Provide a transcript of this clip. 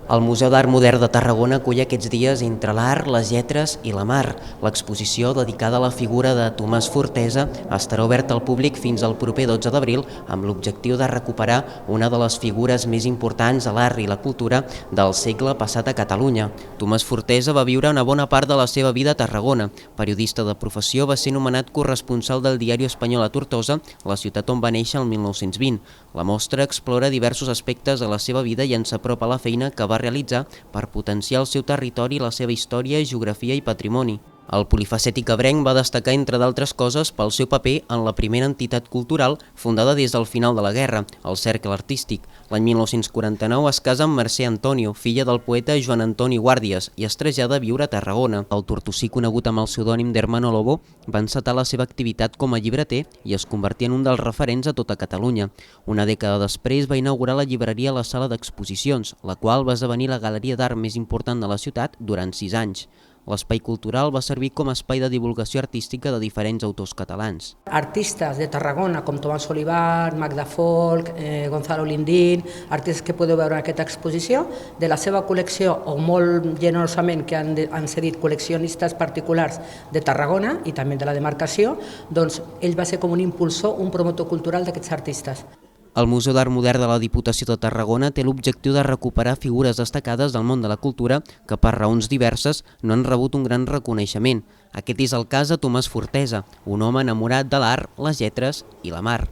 El Museu d'Art Modern de Tarragona acull aquests dies Entre l'art, les lletres i la mar. L'exposició, dedicada a la figura de Tomàs Fortesa, estarà oberta al públic fins al proper 12 d'abril amb l'objectiu de recuperar una de les figures més importants a l'art i la cultura del segle passat a Catalunya. Tomàs Fortesa va viure una bona part de la seva vida a Tarragona. Periodista de professió, va ser nomenat corresponsal del diari espanyol a Tortosa, la ciutat on va néixer el 1920. La mostra explora diversos aspectes de la seva vida i ens apropa a la feina que va realitzar per potenciar el seu territori, la seva història, geografia i patrimoni. El polifacètic ebrenc va destacar, entre d'altres coses, pel seu paper en la primera entitat cultural fundada des del final de la guerra, el Cercle Artístic. L'any 1949 es casa amb Mercè Antonio, filla del poeta Joan Antoni Guàrdies, i es trasllada a viure a Tarragona. El tortosí, conegut amb el pseudònim d'Hermano Lobo, va encetar la seva activitat com a llibreter i es convertí en un dels referents a tota Catalunya. Una dècada després va inaugurar la llibreria a la sala d'exposicions, la qual va esdevenir la galeria d'art més important de la ciutat durant 6 anys. L'espai cultural va servir com a espai de divulgació artística de diferents autors catalans. Artistes de Tarragona com Tomàs Olivar, Magda Folk, Gonzalo Lindín, artistes que podeu veure en aquesta exposició, de la seva col·lecció, o molt generosament que han cedit col·leccionistes particulars de Tarragona i també de la demarcació, doncs ell va ser com un impulsor, un promotor cultural d'aquests artistes. El Museu d'Art Modern de la Diputació de Tarragona té l'objectiu de recuperar figures destacades del món de la cultura que per raons diverses no han rebut un gran reconeixement. Aquest és el cas de Tomàs Fortesa, un home enamorat de l'art, les lletres i la mar.